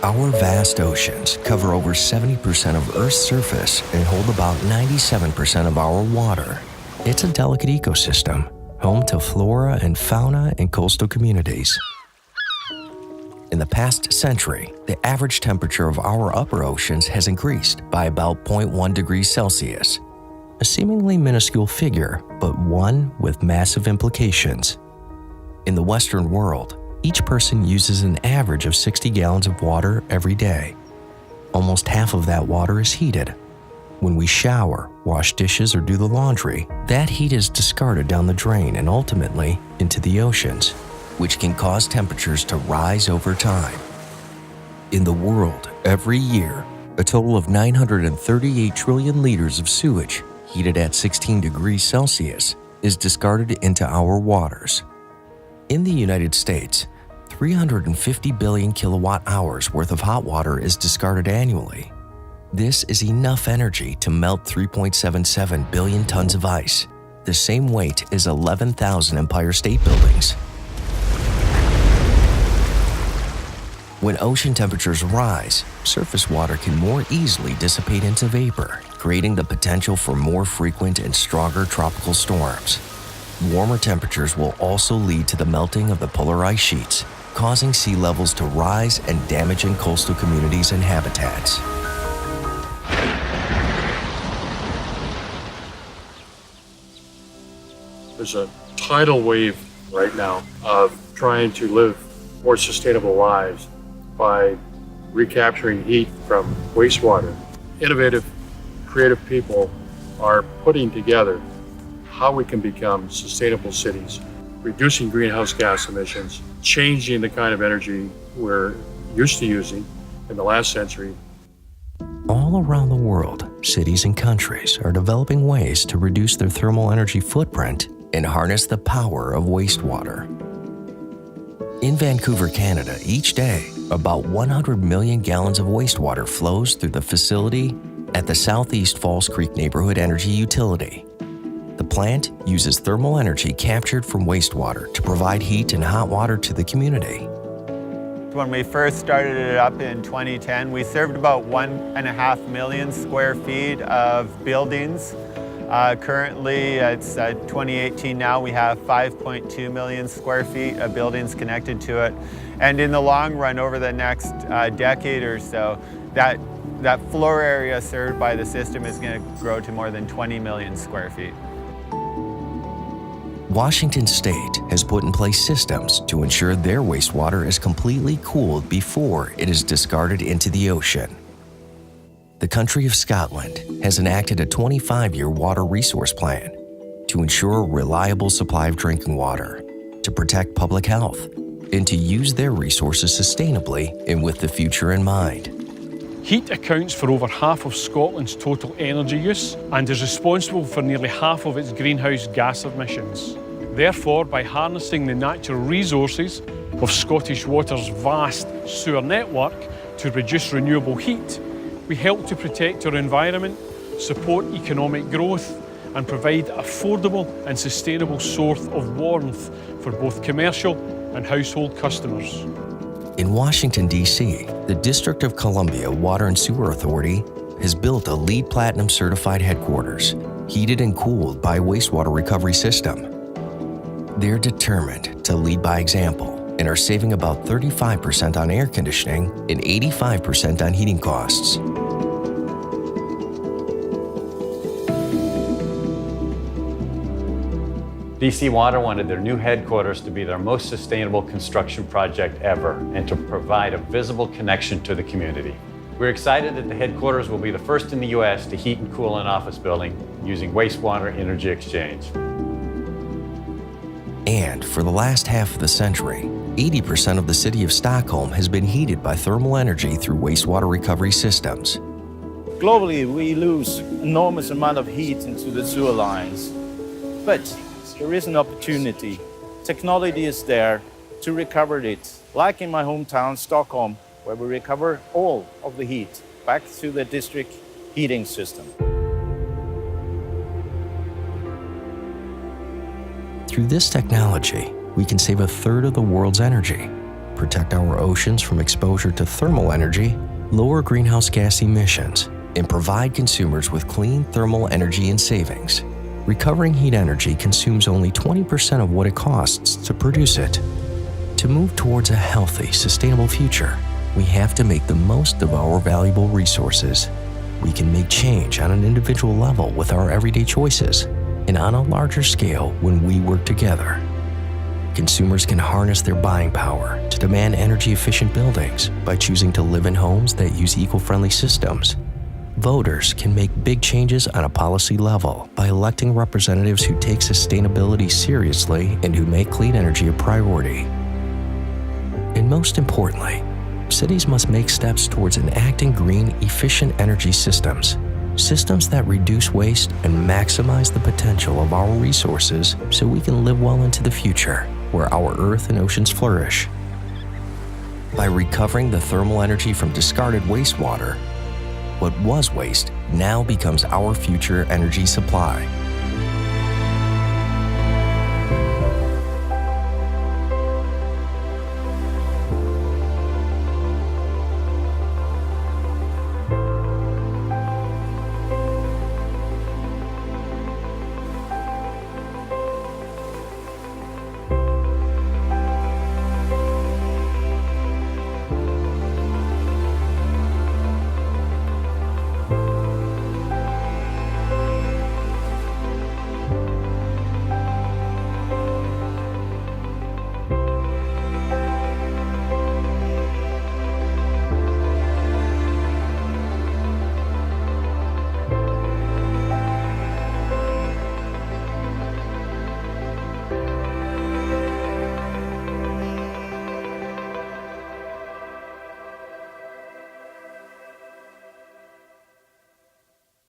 Our vast oceans cover over 70% of Earth's surface and hold about 97% of our water. It's a delicate ecosystem, home to flora and fauna in coastal communities. In the past century, the average temperature of our upper oceans has increased by about 0.1 degrees Celsius, a seemingly minuscule figure, but one with massive implications. In the Western world, each person uses an average of 60 gallons of water every day. Almost half of that water is heated. When we shower, wash dishes, or do the laundry, that heat is discarded down the drain and ultimately into the oceans, which can cause temperatures to rise over time. In the world, every year, a total of 938 trillion liters of sewage, heated at 16 degrees Celsius, is discarded into our waters. In the United States, 350 billion kilowatt hours worth of hot water is discarded annually. This is enough energy to melt 3.77 billion tons of ice, the same weight as 11,000 Empire State Buildings. When ocean temperatures rise, surface water can more easily dissipate into vapor, creating the potential for more frequent and stronger tropical storms. Warmer temperatures will also lead to the melting of the polar ice sheets, causing sea levels to rise and damaging coastal communities and habitats. There's a tidal wave right now of trying to live more sustainable lives by recapturing heat from wastewater. Innovative, creative people are putting together how we can become sustainable cities, reducing greenhouse gas emissions, changing the kind of energy we're used to using in the last century. All around the world, cities and countries are developing ways to reduce their thermal energy footprint and harness the power of wastewater. In Vancouver, Canada, each day, about 100 million gallons of wastewater flows through the facility at the Southeast Falls Creek Neighborhood Energy Utility. The plant uses thermal energy captured from wastewater to provide heat and hot water to the community. When we first started it up in 2010, we served about 1.5 million square feet of buildings. Currently, it's 2018 now, we have 5.2 million square feet of buildings connected to it. And in the long run, over the next decade or so, that floor area served by the system is going to grow to more than 20 million square feet. Washington State has put in place systems to ensure their wastewater is completely cooled before it is discarded into the ocean. The country of Scotland has enacted a 25-year water resource plan to ensure a reliable supply of drinking water, to protect public health, and to use their resources sustainably and with the future in mind. Heat accounts for over half of Scotland's total energy use and is responsible for nearly half of its greenhouse gas emissions. Therefore, by harnessing the natural resources of Scottish Water's vast sewer network to produce renewable heat, we help to protect our environment, support economic growth, and provide affordable and sustainable source of warmth for both commercial and household customers. In Washington, D.C., the District of Columbia Water and Sewer Authority has built a LEED Platinum certified headquarters, heated and cooled by a wastewater recovery system. They're determined to lead by example and are saving about 35% on air conditioning and 85% on heating costs. DC Water wanted their new headquarters to be their most sustainable construction project ever and to provide a visible connection to the community. We're excited that the headquarters will be the first in the U.S. to heat and cool an office building using wastewater energy exchange. And for the last half of the century, 80% of the city of Stockholm has been heated by thermal energy through wastewater recovery systems. Globally, we lose enormous amount of heat into the sewer lines. But there is an opportunity. Technology is there to recover it. Like in my hometown, Stockholm, where we recover all of the heat back to the district heating system. Through this technology, we can save a third of the world's energy. protect our oceans from exposure to thermal energy, lower greenhouse gas emissions, and provide consumers with clean thermal energy and savings. Recovering heat energy consumes only 20% of what it costs to produce it. To move towards a healthy, sustainable future, we have to make the most of our valuable resources. We can make change on an individual level with our everyday choices, and on a larger scale when we work together. Consumers can harness their buying power to demand energy-efficient buildings by choosing to live in homes that use eco-friendly systems. Voters can make big changes on a policy level by electing representatives who take sustainability seriously and who make clean energy a priority. And most importantly, cities must make steps towards enacting green, efficient energy systems. Systems that reduce waste and maximize the potential of our resources so we can live well into the future, where our earth and oceans flourish. By recovering the thermal energy from discarded wastewater, what was waste now becomes our future energy supply.